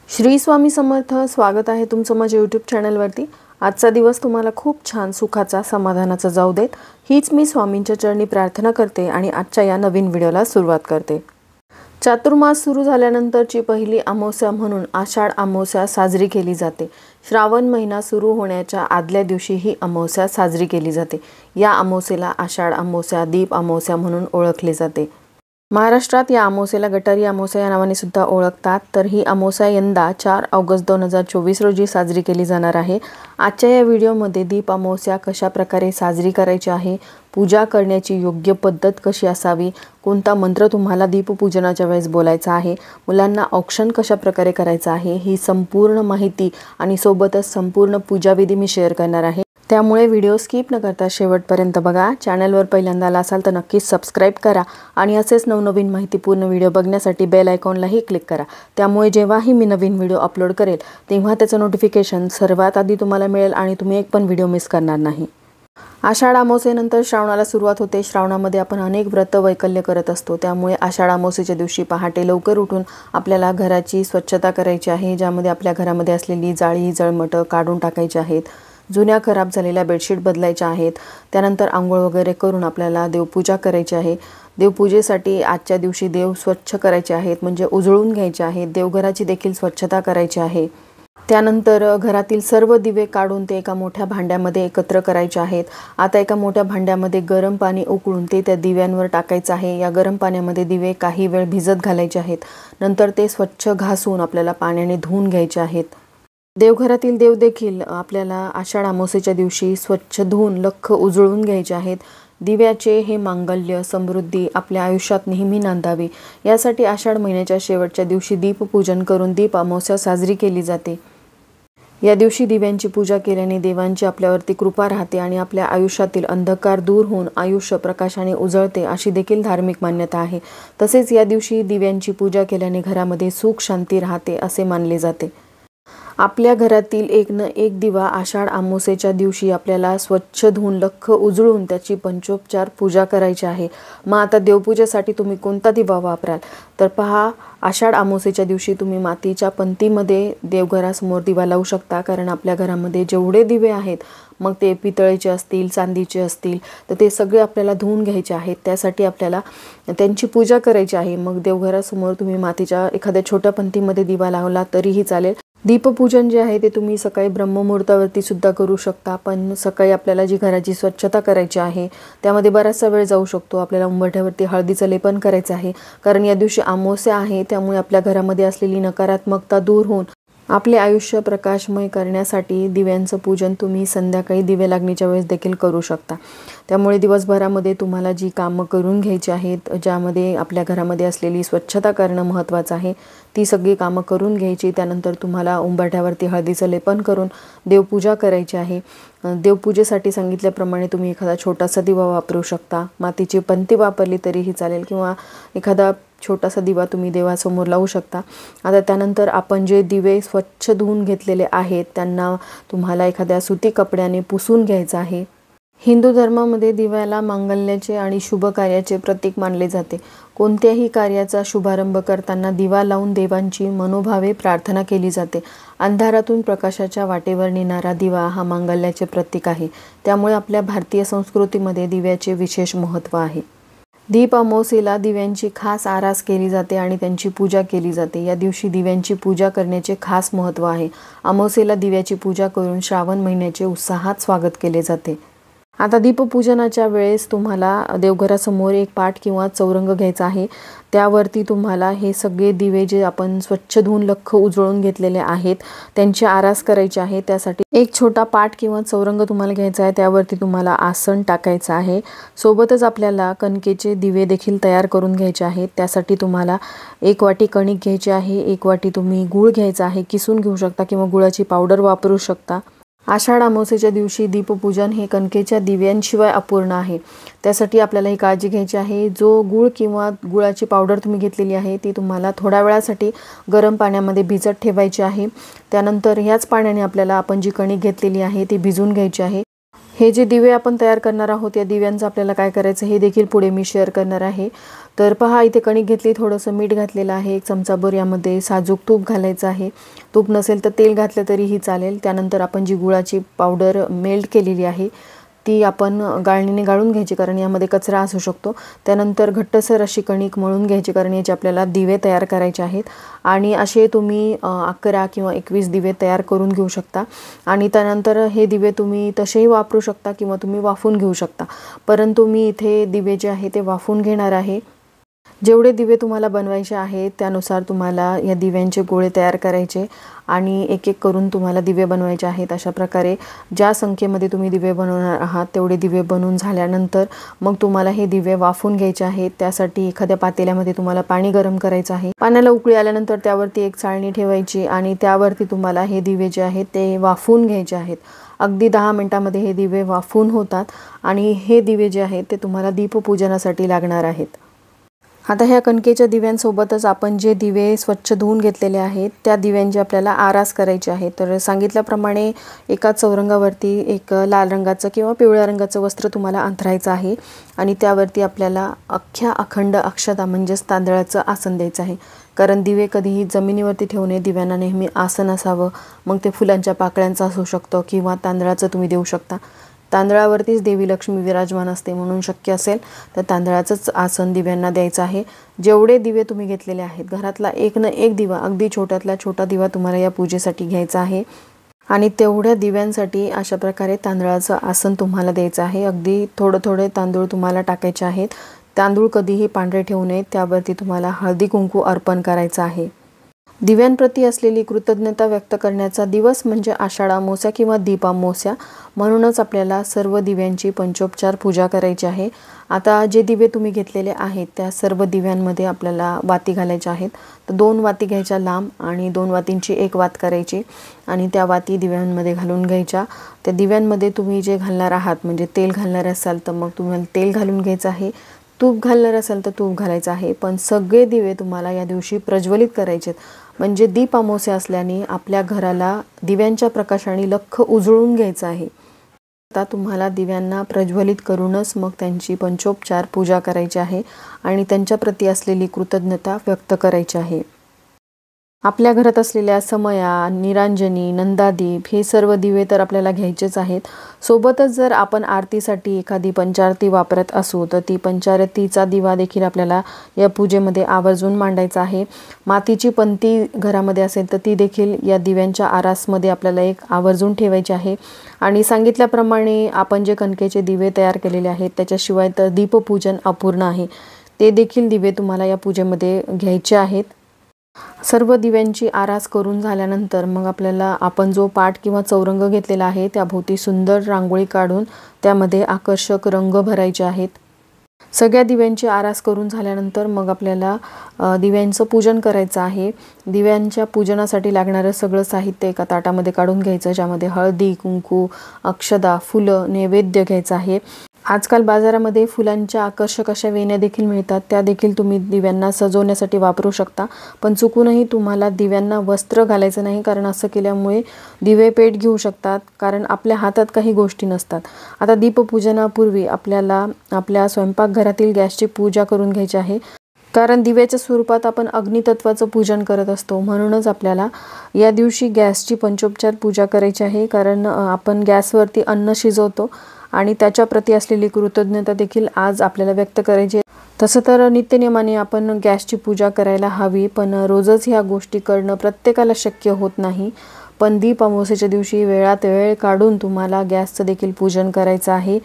श्री स्वामी समर्थ। स्वागत आहे तुमचं माझ्या यूट्यूब चॅनलवरती। आजचा दिवस तुम्हाला खूप छान सुखाचा समाधानाचा जाऊ देत हीच मी स्वामींच्या चरणी प्रार्थना करते आणि आजच्या या नवीन व्हिडिओला सुरुवात करते। चातुर्मास सुरू झाल्यानंतरची पहिली अमावस्या म्हणून आषाढ अमावस्या साजरी केली जाते। श्रावण महिना सुरू होण्याच्या आदल्या दिवशी ही अमावस्या साजरी केली जाते। या अमावस्येला आषाढ अमावस्या, दीप अमावस्या म्हणून ओळखले जाते। महाराष्ट्रात या अमावस्येला गटारी अमावस्या या नावाने सुद्धा ओळखतात। तर ही अमावस्या यंदा 4 ऑगस्ट 2024 रोजी साजरी केली जाणार आहे। आजच्या या व्हिडिओमध्ये दीप अमावस्या कशा प्रकारे साजरी करायची आहे, पूजा करण्याची योग्य पद्धत कशी असावी, कोणता मंत्र तुम्हाला दीपपूजनाच्या वेळेस बोलायचा आहे, मुलांना औक्षण कशा प्रकारे करायचं आहे, ही संपूर्ण माहिती आणि सोबतच संपूर्ण पूजाविधी मी शेअर करणार आहे। त्यामुळे व्हिडिओ स्किप न करता शेवटपर्यंत बघा। चॅनलवर पहिल्यांदा आला असाल तर नक्कीच सबस्क्राइब करा आणि असेच नवनवीन माहितीपूर्ण व्हिडिओ बघण्यासाठी बेल आयकॉनलाही क्लिक करा। त्यामुळे जेव्हाही मी नवीन व्हिडिओ अपलोड करेल तेव्हा त्याचं नोटिफिकेशन सर्वात आधी तुम्हाला मिळेल आणि तुम्ही एक पण व्हिडिओ मिस करणार नाही। आषाढ अमावस्येनंतर श्रावणाला सुरुवात होते। श्रावणामध्ये आपण अनेक व्रत वैकल्य करत असतो। त्यामुळे आषाढ अमावस्येच्या दिवशी पहाटे लवकर उठून आपल्याला घराची स्वच्छता करायची आहे, ज्यामध्ये आपल्या घरामध्ये असलेली जाळी जळमटं काढून टाकायची आहेत, जुन्या खराब झालेल्या बेडशीट बदलायच्या आहेत। त्यानंतर आंघोळ वगैरे करून आपल्याला देवपूजा करायची आहे। देवपूजेसाठी आजच्या दिवशी देव स्वच्छ करायचे आहेत, म्हणजे उजळून घ्यायचे आहेत। देवघराची देखील स्वच्छता करायची आहे। त्यानंतर घरातील सर्व दिवे काढून ते एका मोठ्या भांड्यामध्ये एकत्र करायचे आहेत। आता एका मोठ्या भांड्यामध्ये गरम पाणी उकळून ते त्या दिव्यांवर टाकायचं आहे। या गरम पाण्यामध्ये दिवे काही वेळ भिजत घालायचे आहेत। नंतर ते स्वच्छ घासून आपल्याला पाण्याने धुवून घ्यायचे आहेत। देवघरातील देव देखील आपल्याला आषाढ अमावस्येच्या दिवशी स्वच्छ धुवून लख्ख उजळून घ्यायचे आहेत। दिव्याचे हे मांगल्य समृद्धी आपल्या आयुष्यात नेहमी नांदावी यासाठी आषाढ महिन्याच्या शेवटच्या दिवशी दीपपूजन करून दीप अमावस्या साजरी केली जाते। या दिवशी दिव्यांची पूजा केल्याने देवांची आपल्यावरती कृपा राहते आणि आपल्या आयुष्यातील अंधकार दूर होऊन आयुष्य प्रकाशाने उजळते अशी देखील धार्मिक मान्यता आहे। तसेच या दिवशी दिव्यांची पूजा केल्याने घरामध्ये सुख शांती राहते असे मानले जाते। आपल्या घरातील एक न एक दिवा आषाढ अमावस्येच्या दिवशी आपल्याला स्वच्छ धुवून लख्ख उजळून त्याची पंचोपचार पूजा करायची आहे। मग आता देवपूजेसाठी तुम्ही कोणता दिवा वापराल तर पहा, आषाढ अमावस्येच्या दिवशी तुम्ही मातीच्या पंतीमध्ये देवघरासमोर दिवा लावू शकता। कारण आपल्या घरामध्ये जेवढे दिवे आहेत, मग ते पितळेचे असतील चांदीचे असतील, तर ते सगळे आपल्याला धुवून घ्यायचे आहेत। त्यासाठी आपल्याला त्यांची पूजा करायची आहे। मग देवघरासमोर तुम्ही मातीच्या एखाद्या छोट्या पंतीमध्ये दिवा लावला तरीही चालेल। दीपपूजन जे आहे ते तुम्ही सकाळी ब्रह्ममुहूर्तावरती सुद्धा करू शकता, पण सकाळी आपल्याला जी घराची स्वच्छता करायची आहे त्यामध्ये बराचसा वेळ जाऊ शकतो। आपल्याला उंबरठ्यावरती हळदीचं लेपन करायचं आहे, कारण या दिवशी अमावस्या आहे। त्यामुळे आपल्या घरामध्ये असलेली नकारात्मकता दूर होऊन आपले आयुष्य प्रकाशमय करण्यासाठी दिव्यांचं पूजन तुम्ही संध्याकाळी दिवे लागणीच्या वेळेस देखील करू शकता। त्यामुळे दिवसभरामध्ये तुम्हाला जी कामं करून घ्यायची आहेत, ज्यामध्ये आपल्या घरामध्ये असलेली स्वच्छता करणं महत्त्वाचं आहे, ती सगळी कामं करून घ्यायची। त्यानंतर तुम्हाला उंबरठ्यावरती हळदीचं लेपन करून देवपूजा करायची आहे। देवपूजेसाठी सांगितल्याप्रमाणे तुम्ही एखादा छोटासा दिवा वापरू शकता, मातीची पंती वापरली तरीही चालेल, किंवा एखादा छोटासा दिवा तुम्ही देवासमोर लावू शकता। आता त्यानंतर आपण जे दिवे स्वच्छ धुवून घेतलेले आहेत त्यांना तुम्हाला एखाद्या सुती कपड्याने पुसून घ्यायचं आहे। हिंदू धर्मामध्ये दिव्याला मांगल्याचे आणि शुभ कार्याचे प्रतीक मानले जाते। कोणत्याही कार्याचा शुभारंभ करताना दिवा लावून देवांची मनोभावे प्रार्थना केली जाते। अंधारातून प्रकाशाच्या वाटेवर नेणारा दिवा हा मांगल्याचे प्रतीक आहे। त्यामुळे आपल्या भारतीय संस्कृतीमध्ये दिव्याचे विशेष महत्त्व आहे। दीप अमावस्येला दिव्यांची खास आरास केली जाते आणि त्यांची पूजा केली जाते। या दिवशी दिव्यांची पूजा करण्याचे खास महत्त्व आहे। अमावस्येला दिव्याची पूजा करून श्रावण महिन्याचे उत्साहात स्वागत केले जाते। आता दीपपूजनाच्या वेळेस तुम्हाला देवघरासमोर एक पाट किंवा चौरंग घ्यायचा आहे। त्यावरती तुम्हाला हे सगळे दिवे जे आपण स्वच्छ धुवून लख्ख उजळून घेतलेले आहेत त्यांची आरास करायची आहे। त्यासाठी एक छोटा पाट किंवा चौरंग तुम्हाला घ्यायचा आहे, त्यावरती तुम्हाला आसन टाकायचं आहे। सोबतच आपल्याला कणकेचे दिवे देखील तयार करून घ्यायचे आहेत। त्यासाठी तुम्हाला 1 वाटी कणिक घ्यायची आहे, 1 वाटी तुम्ही गूळ घ्यायचा आहे, किसून घेऊ शकता किंवा गुळाची पावडर वापरू शकता। आषाढ अमावस्येच्या दिवशी दीपपूजन हे कणकेच्या दिव्यांशिवाय अपूर्ण आहे। त्यासाठी आपल्याला ही काळजी घ्यायची आहे। जो गूळ किंवा गुळाची पावडर तुम्ही घेतलेली आहे ती तुम्हाला थोड्या वेळासाठी गरम पाण्यामध्ये भिजत ठेवायची आहे। त्यानंतर ह्याच पाण्याने आपल्याला आपण जी कणिक घेतलेली आहे ती भिजून घ्यायची आहे। हे जे दिवे आपण तयार करणार आहोत या दिव्यांचं आपल्याला काय करायचं हे देखील पुढे मी शेअर करणार आहे। तर पहा, इथे कणिक घेतली, थोडंसं मीठ घातलेलं आहे, 1 चमचाभर यामध्ये साजूक तूप घालायचं आहे। तूप नसेल तर तेल घातलं तरीही चालेल। त्यानंतर आपण जी गुळाची पावडर मेल्ट केलेली आहे ती आपण गाळणीने गाळून घ्यायची, कारण यामध्ये कचरा असू शकतो। त्यानंतर घट्टसर अशी कणिक मळून घ्यायची, कारण याचे आपल्याला दिवे तयार करायचे आहेत। आणि असे तुम्ही 11 किंवा 21 दिवे तयार करून घेऊ शकता। आणि त्यानंतर हे दिवे तुम्ही तसेही वापरू शकता किंवा तुम्ही वाफवून घेऊ शकता, परंतु मी इथे दिवे जे आहे ते वाफवून घेणार आहे। जेवढे दिवे तुम्हाला बनवायचे आहेत त्यानुसार तुम्हाला या दिव्यांचे गोळे तयार करायचे आणि एक एक करून तुम्हाला दिवे बनवायचे आहेत। अशा प्रकारे ज्या संख्येमध्ये तुम्ही दिवे बनवणार आहात तेवढे दिवे बनवून झाल्यानंतर मग तुम्हाला हे दिवे वाफवून घ्यायचे आहेत। त्यासाठी एखाद्या पातेल्यामध्ये तुम्हाला पाणी गरम करायचं आहे। पाण्याला उकळी आल्यानंतर त्यावरती एक चाळणी ठेवायची आणि त्यावरती तुम्हाला हे दिवे जे आहेत ते वाफवून घ्यायचे आहेत। अगदी 10 मिनिटांमध्ये हे दिवे वाफवून होतात आणि हे दिवे जे आहेत ते तुम्हाला दीपपूजनासाठी लागणार आहेत। आता ह्या कणकेच्या दिव्यांसोबतच आपण जे दिवे स्वच्छ धुवून घेतलेले आहेत त्या दिव्यांची आपल्याला आरास करायची आहे। तर सांगितल्याप्रमाणे एका चौरंगावरती एक लाल रंगाचं किंवा पिवळ्या रंगाचं वस्त्र तुम्हाला अंथरायचं आहे आणि त्यावरती आपल्याला अखंड अक्षता म्हणजेच तांदळाचं आसन द्यायचं आहे। कारण दिवे कधीही जमिनीवरती ठेवू नये, दिव्यांना नेहमी आसन असावं। मग ते फुलांच्या पाकळ्यांचं असू शकतं किंवा तांदळाचं तुम्ही देऊ शकता। तांदळावरतीच देवी लक्ष्मी विराजमान असते, म्हणून शक्य असेल तर तांदळाचंच आसन दिव्यांना द्यायचं आहे। जेवढे दिवे तुम्ही घेतलेले आहेत घरातला एक ना एक दिवा, अगदी छोट्यातला छोटा दिवा तुम्हाला या पूजेसाठी घ्यायचा आहे आणि तेवढ्या दिव्यांसाठी अशा प्रकारे तांदळाचं आसन तुम्हाला द्यायचं आहे। अगदी थोडे थोडे तांदूळ तुम्हाला टाकायचे आहेत। तांदूळ कधीही पांढरे ठेवू नये, त्यावरती तुम्हाला हळदी कुंकू अर्पण करायचं आहे। दिव्यांप्रती असलेली कृतज्ञता व्यक्त करण्याचा दिवस म्हणजे आषाढ अमावस्या किंवा दीप अमावस्या, म्हणूनच आपल्याला सर्व दिव्यांची पंचोपचार पूजा करायची आहे। आता जे दिवे तुम्ही घेतलेले आहेत त्या सर्व दिव्यांमध्ये आपल्याला वाती घालायच्या आहेत। तर 2 वाती घ्यायच्या लांब आणि 2 वातींची एक वात करायची आणि त्या वाती दिव्यांमध्ये घालून घ्यायच्या। त्या दिव्यांमध्ये तुम्ही जे घालणार आहात म्हणजे तेल घालणार असाल तर मग तुम्हाला तेल घालून घ्यायचं आहे, तूप घालणार असाल तर तूप घालायचं आहे। पण सगळे दिवे तुम्हाला या दिवशी प्रज्वलित करायचे, म्हणजे दीप अमावस्या असल्याने आपल्या घराला दिव्यांच्या प्रकाशाने लख्ख उजळून घ्यायचं आहे। आता तुम्हाला दिव्यांना प्रज्वलित करूनच मग त्यांची पंचोपचार पूजा करायची आहे आणि त्यांच्याप्रती असलेली कृतज्ञता व्यक्त करायची आहे। आपल्या घरात असलेल्या समया, निरांजनी, नंदादीप हे सर्व दिवे तर आपल्याला घ्यायचेच आहेत। सोबतच जर आपण आरतीसाठी एखादी पंचारती वापरत असू तर ती पंचारतीचा दिवा देखील आपल्याला या पूजेमध्ये आवर्जून मांडायचा आहे। मातीची पंती घरामध्ये असेल तर ती देखील या दिव्यांच्या आरासमध्ये आपल्याला एक आवर्जून ठेवायची आहे। आणि सांगितल्याप्रमाणे आपण जे कणकेचे दिवे तयार केलेले आहेत त्याच्याशिवाय तर दीपपूजन अपूर्ण आहे, ते देखील दिवे तुम्हाला या पूजेमध्ये घ्यायचे आहेत। सर्व दिव्यांची आरास करून झाल्यानंतर मग आपल्याला आपण जो पाट किंवा चौरंग घेतलेला आहे त्याभोवती सुंदर रांगोळी काढून त्यामध्ये आकर्षक रंग भरायचे आहेत। सगळ्या दिव्यांची आरास करून झाल्यानंतर मग आपल्याला दिव्यांचं पूजन करायचं आहे। दिव्यांच्या पूजनासाठी लागणारं सगळं साहित्य एका ताटामध्ये काढून घ्यायचं, ज्यामध्ये हळदी, कुंकू, अक्षदा, फुलं, नैवेद्य घ्यायचं आहे। आजकाल बाजारामध्ये फुलांच्या आकर्षक अशा वेण्या देखील मिळतात, त्या देखील तुम्ही दिव्यांना सजवण्यासाठी वापरू शकता। पण चुकूनही तुम्हाला दिव्यांना वस्त्र घालायचं नाही, कारण असं केल्यामुळे दिवे पेट घेऊ शकतात, कारण आपल्या हातात काही गोष्टी नसतात। आता दीपपूजनापूर्वी आपल्याला आपल्या स्वयंपाकघरातील गॅसची पूजा करून घ्यायची आहे, कारण दिव्याच्या स्वरूपात आपण अग्नितत्वाचं पूजन करत असतो। म्हणूनच आपल्याला या दिवशी गॅसची पंचोपचार पूजा करायची आहे, कारण आपण गॅसवरती अन्न शिजवतो आणि त्याच्याप्रती असलेली कृतज्ञता देखील आज आपल्याला व्यक्त करायची। तसं तर नित्यनेमाने आपण गॅसची पूजा करायला हवी, पण रोजच ह्या गोष्टी करणं प्रत्येकाला शक्य होत नाही। पण दीप अमावस्येच्या दिवशी वेळात वेळ काढून तुम्हाला गॅसचं देखील पूजन करायचं आहे।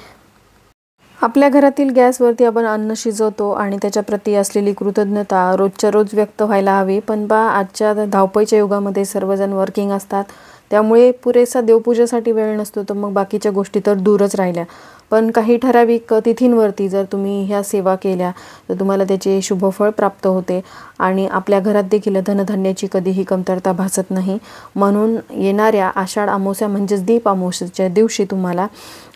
आपल्या घरातील गॅसवरती आपण अन्न शिजवतो आणि त्याच्याप्रती असलेली कृतज्ञता रोजच्या रोज व्यक्त व्हायला हवी। पण आजच्या धावपळीच्या युगामध्ये सर्वजण वर्किंग असतात, त्यामुळे पुरेसा देवपूजेसाठी वेळ नसतो, तर मग बाकीच्या गोष्टी तर दूरच राहिल्या। पण काही ठराविक तिथींवरती जर तुम्ही ह्या सेवा केल्या तर तुम्हाला त्याचे शुभफळ प्राप्त होते आणि आपल्या घरात देखील धनधान्याची कधीही कमतरता भासत नाही। म्हणून येणाऱ्या आषाढ अमावस्या म्हणजेच दीप अमावस्येच्या दिवशी तुम्हाला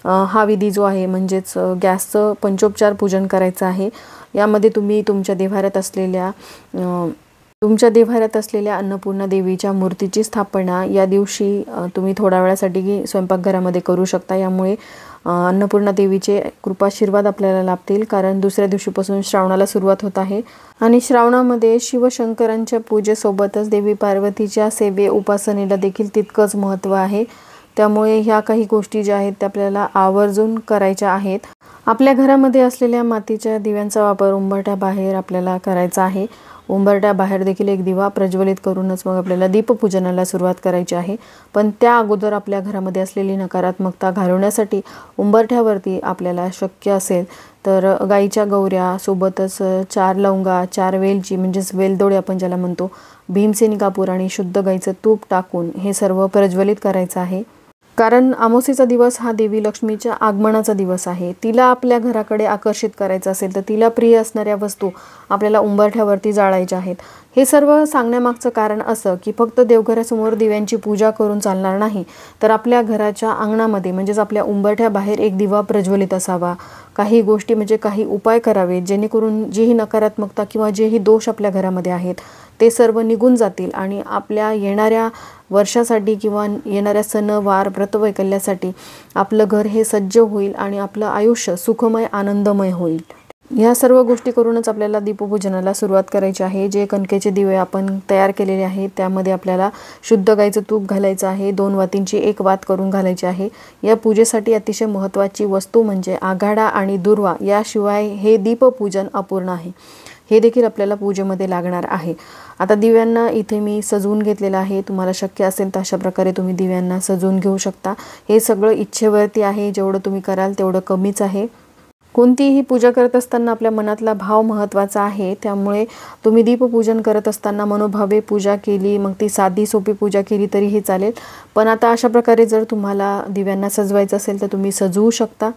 हा विधी जो आहे म्हणजेच गॅसचं पंचोपचार पूजन करायचं आहे। यामध्ये तुम्ही तुमच्या देव्हाऱ्यात असलेल्या अन्नपूर्णा देवीच्या मूर्तीची स्थापना या दिवशी तुम्ही थोड्या वेळासाठी स्वयंपाकघरामध्ये करू शकता। यामुळे अन्नपूर्णा देवीचे कृपाशीर्वाद आपल्याला लाभतील, कारण दुसऱ्या दिवशीपासून श्रावणाला सुरुवात होत आहे आणि श्रावणामध्ये शिवशंकरांच्या पूजेसोबतच देवी पार्वतीच्या सेवे उपासनेला देखील तितकंच महत्त्व आहे। त्यामुळे ह्या काही गोष्टी ज्या आहेत त्या आपल्याला आवर्जून करायच्या आहेत। आपल्या घरामध्ये असलेल्या मातीच्या दिव्यांचा वापर उंबरठ्याबाहेर आपल्याला करायचा आहे। उंबरठ्याबाहेर देखील एक दिवा प्रज्वलित करूनच मग आपल्याला दीपपूजनाला सुरुवात करायची आहे। पण त्या अगोदर आपल्या घरामध्ये असलेली नकारात्मकता घालवण्यासाठी उंबरठ्यावरती आपल्याला शक्य असेल तर गाईच्या गौऱ्या सोबतच 4 लवंगा, 4 वेलची म्हणजेच वेलदोडे आपण ज्याला म्हणतो, भीमसेनी कापूर आणि शुद्ध गाईचं तूप टाकून हे सर्व प्रज्वलित करायचं आहे। कारण अमावास्येचा दिवस हा देवी लक्ष्मीच्या आगमनाचा दिवस आहे। तिला आपल्या घराकडे आकर्षित करायचं असेल तर तिला प्रिय असणाऱ्या वस्तू आपल्याला उंबरठ्यावरती जाळायच्या आहेत। हे सर्व सांगण्यामागचं कारण असं की फक्त देवघरासमोर दिव्यांची पूजा करून चालणार नाही, तर आपल्या घराच्या अंगणामध्ये म्हणजेच आपल्या उंबरठ्याबाहेर एक दिवा प्रज्वलित असावा। काही गोष्टी म्हणजे काही उपाय करावेत जेणेकरून जीही नकारात्मकता किंवा जेही दोष आपल्या घरामध्ये आहेत ते सर्व निघून जातील आणि आपल्या येणाऱ्या वर्षासाठी किंवा येणाऱ्या सणवार व्रतवैकल्यासाठी आपलं घर हे सज्ज होईल आणि आपलं आयुष्य सुखमय आनंदमय होईल। या सर्व गोष्टी करूनच आपल्याला दीपपूजनाला सुरुवात करायची आहे। जे कणकेचे दिवे आपण तयार केलेले आहेत त्यामध्ये आपल्याला शुद्ध गाईचं तूप घालायचं आहे। 2 वातींची 1 वात करून घालायची आहे। या पूजेसाठी अतिशय महत्त्वाची वस्तू म्हणजे आघाडा आणि दुर्वा, याशिवाय हे दीपपूजन अपूर्ण आहे। हे देखील आपल्याला पूजेमध्ये लागणार आहे। आता दिव्यांना इथे मी सजवून घेतलेलं आहे। तुम्हाला शक्य असेल तर अशा प्रकारे तुम्ही दिव्यांना सजवून घेऊ शकता। हे सगळं इच्छेवरती आहे, जेवढं तुम्ही कराल तेवढं कमीच आहे। कोणतीही पूजा करत असताना आपल्या मनातला भाव महत्त्वाचा आहे। त्यामुळे तुम्ही दीपपूजन करत असताना मनोभावे पूजा केली, मग ती साधी सोपी पूजा केली तरीही चालेल। पण आता अशा प्रकारे जर तुम्हाला दिव्यांना सजवायचं असेल तर तुम्ही सजवू शकता।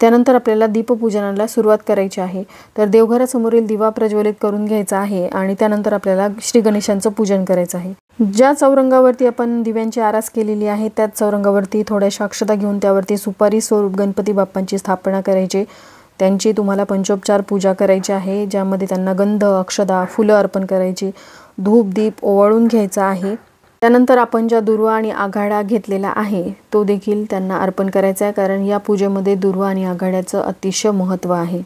त्यानंतर आपल्याला दीपपूजनाला सुरुवात करायची आहे। तर देवघरासमोरील दिवा प्रज्वलित करून घ्यायचा आहे आणि त्यानंतर आपल्याला श्री गणेशांचं पूजन करायचं आहे। ज्या चौरंगावरती आपण दिव्यांची आरास केलेली आहे त्याच चौरंगावरती थोड्याशा अक्षता घेऊन त्यावरती सुपारी स्वरूप गणपती बाप्पांची स्थापना करायची। त्यांची तुम्हाला पंचोपचार पूजा करायची आहे, ज्यामध्ये त्यांना गंध, अक्षता, फुलं अर्पण करायची, धूप दीप ओवाळून घ्यायचा आहे। त्यानंतर आपण ज्या दुर्वा आणि आघाडा घेतलेला आहे तो देखील त्यांना अर्पण करायचा आहे, कारण या पूजेमध्ये दुर्वा आणि आघाड्याचं अतिशय महत्त्व आहे।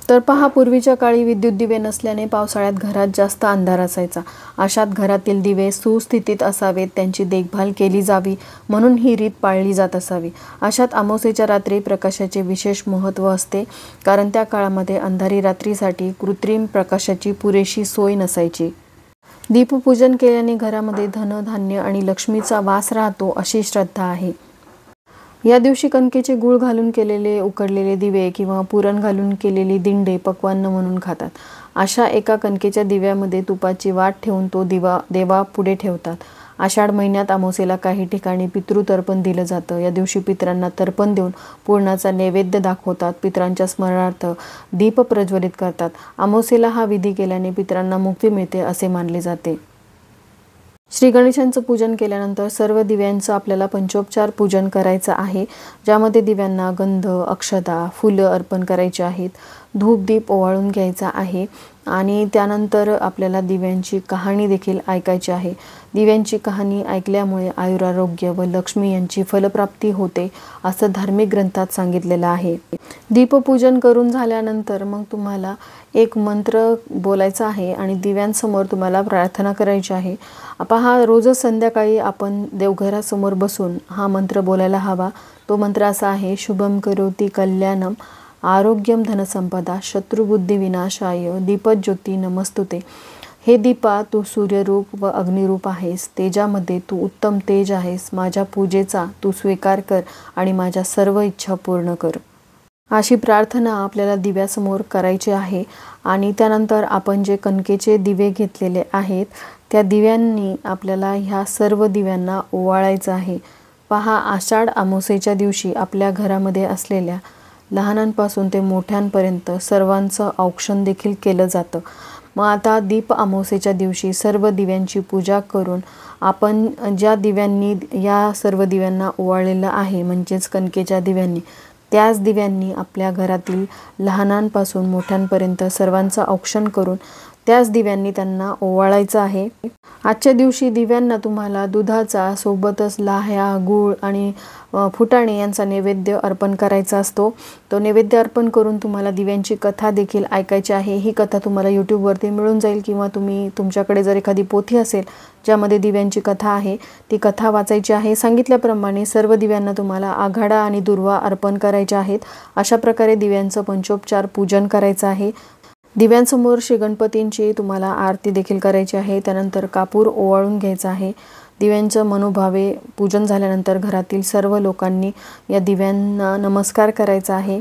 तर पहा, पूर्वीच्या काळी विद्युत दिवे नसल्याने पावसाळ्यात घरात जास्त अंधार असायचा। अशात घरातील दिवे सुस्थितीत असावेत, त्यांची देखभाल केली जावी म्हणून ही रीत पाळली जात असावी। अशात अमावास्येच्या रात्री प्रकाशाचे विशेष महत्त्व असते, कारण त्या काळामध्ये अंधारी रात्रीसाठी कृत्रिम प्रकाशाची पुरेशी सोय नसायची। दीपपूजन केल्याने घरामध्ये धन, धान्य आणि लक्ष्मीचा वास राहतो अशी श्रद्धा आहे। या दिवशी कणकेचे गूळ घालून केलेले उकडलेले दिवे किंवा पुरण घालून केलेली दिंडे पक्वान्न म्हणून खातात। अशा एका कणकेच्या दिव्यामध्ये तुपाची वाट ठेवून तो दिवा देवा पुढे ठेवतात। आषाढ महिन्यात अमावास्येला काही ठिकाणी पितृतर्पण दिलं जातं। या दिवशी पितरांना तर्पण देऊन पूर्णाचा नैवेद्य दाखवतात, पितरांच्या स्मरणार्थ दीप प्रज्वलित करतात। अमावास्येला हा विधी केल्याने पितरांना मुक्ती मिळते असे मानले जाते। श्री गणेशांचं पूजन केल्यानंतर सर्व दिव्यांचं आपल्याला पंचोपचार पूजन करायचं आहे, ज्यामध्ये दिव्यांना गंध, अक्षता, फुलं अर्पण करायची आहेत, धूप दीप ओवाळून घ्यायचा आहे आणि त्यानंतर आपल्याला दिव्यांची कहाणी देखील ऐकायची आहे। दिव्यांची कहाणी ऐकल्यामुळे आयुरारोग्य व लक्ष्मी यांची फलप्राप्ती होते असं धार्मिक ग्रंथात सांगितलेलं आहे। दीपपूजन करून झाल्यानंतर मग तुम्हाला एक मंत्र बोलायचा आहे आणि दिव्यांसमोर तुम्हाला प्रार्थना करायची आहे। पहा, रोजच संध्याकाळी आपण देवघरासमोर बसून हा मंत्र बोलायला हवा। तो मंत्र असा आहे: शुभम करोति कल्याणम आरोग्यम धनसंपदा शत्रुबुद्धी विनाशाय दीपज्योती नमस्तुते। हे दीपा, तू सूर्यरूप व अग्निरूप आहेस, तेजामध्ये तू उत्तम तेज आहेस। माझ्या पूजेचा तू स्वीकार कर आणि माझ्या सर्व इच्छा पूर्ण कर। अशी प्रार्थना आपल्याला दिव्यासमोर करायची आहे आणि त्यानंतर आपण जे कणकेचे दिवे घेतलेले आहेत त्या दिव्यांनी आपल्याला ह्या सर्व दिव्यांना ओवाळायचं आहे। पहा, आषाढ अमावास्येच्या दिवशी आपल्या घरामध्ये असलेल्या लहानांपासून ते मोठ्यांपर्यंत सर्वांचं औक्षण देखील केलं जातं। मग आता दीप अमावास्येच्या दिवशी सर्व दिव्यांची पूजा करून आपण ज्या दिव्यांनी या सर्व दिव्यांना ओवाळलेलं आहे म्हणजेच कणकेच्या दिव्यांनी, त्याच दिव्यांनी आपल्या घरातील लहानांपासून मोठ्यांपर्यंत सर्वांचं औक्षण करून त्याच दिव्यांनी त्यांना ओवाळायचं आहे। आजच्या दिवशी दिव्यांना तुम्हाला दुधाचा सोबतच लाह्या, गूळ आणि फुटाणे यांचा नैवेद्य अर्पण करायचा असतो। तो नैवेद्य अर्पण करून तुम्हाला दिव्यांची कथा देखील ऐकायची आहे। ही कथा तुम्हाला यूट्यूबवरती मिळून जाईल किंवा तुमच्याकडे जर एखादी पोथी असेल ज्यामध्ये दिव्यांची कथा आहे ती कथा वाचायची आहे। सांगितल्याप्रमाणे सर्व दिव्यांना तुम्हाला आघाडा आणि दुर्वा अर्पण करायचे आहेत। अशा प्रकारे दिव्यांचं पंचोपचार पूजन करायचं आहे। दिव्यांसमोर श्री गणपतींची तुम्हाला आरती देखील करायची आहे। त्यानंतर कापूर ओवाळून घ्यायचा आहे। दिव्यांचं मनोभावे पूजन झाल्यानंतर घरातील सर्व लोकांनी या दिव्यांना नमस्कार करायचा आहे।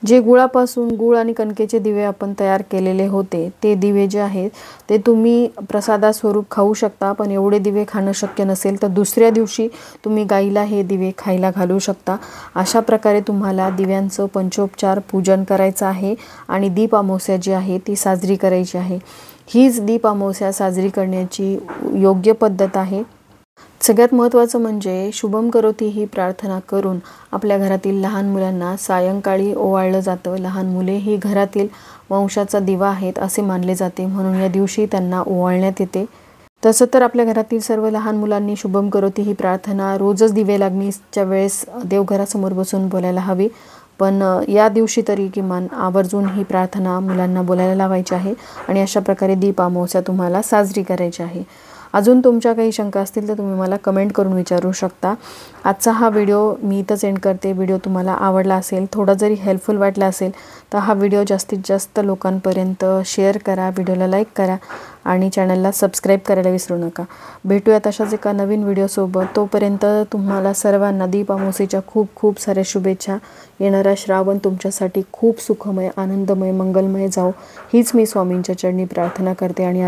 जे गुळापासून गूळ आणि कणकेचे दिवे आपण तयार केलेले होते ते दिवे जे आहेत ते तुम्ही प्रसादास्वरूप खाऊ शकता, पण एवढे दिवे खाणं शक्य नसेल तर दुसऱ्या दिवशी तुम्ही गाईला हे दिवे खायला घालू शकता। अशा प्रकारे तुम्हाला दिव्यांचं पंचोपचार पूजन करायचं आहे आणि दीप अमावस्या जी आहे ती साजरी करायची आहे। हीच दीप अमावस्या साजरी करण्याची योग्य पद्धत आहे। सगळ्यात महत्त्वाचं म्हणजे शुभम करोती ही प्रार्थना करून आपल्या घरातील लहान मुलांना सायंकाळी ओवाळलं जातं। लहान मुले ही घरातील वंशाचा दिवा आहेत असे मानले जाते, म्हणून या दिवशी त्यांना ओवाळण्यात येते। तसं तर आपल्या घरातील सर्व लहान मुलांनी शुभम करोती ही प्रार्थना रोजच दिवे लागणीच्या वेळेस देवघरासमोर बसून बोलायला हवी, पण या दिवशी तरी किमान आवर्जून ही प्रार्थना मुलांना बोलायला लावायची आहे आणि अशा प्रकारे दीप अमावस्या तुम्हाला साजरी करायची आहे। अजून तुमच्या काही शंका असतील तर तुम्ही मला कमेंट करून विचारू शकता। आजचा हा व्हिडिओ मी इथंच एंड करते। व्हिडिओ तुम्हाला आवडला असेल, थोडा जरी हेल्पफुल वाटला असेल तर हा व्हिडिओ जास्तीत जास्त लोकांपर्यंत शेअर करा, व्हिडिओला लाईक करा आणि चॅनलला सबस्क्राईब करायला विसरू नका। भेटूयात अशाच एका नवीन व्हिडिओसोबत। तोपर्यंत तुम्हाला सर्वांना दीप अमावस्येच्या खूप खूप साऱ्या शुभेच्छा। येणारा श्रावण तुमच्यासाठी खूप सुखमय, आनंदमय, मंगलमय जाओ हीच मी स्वामींच्या चरणी प्रार्थना करते आणि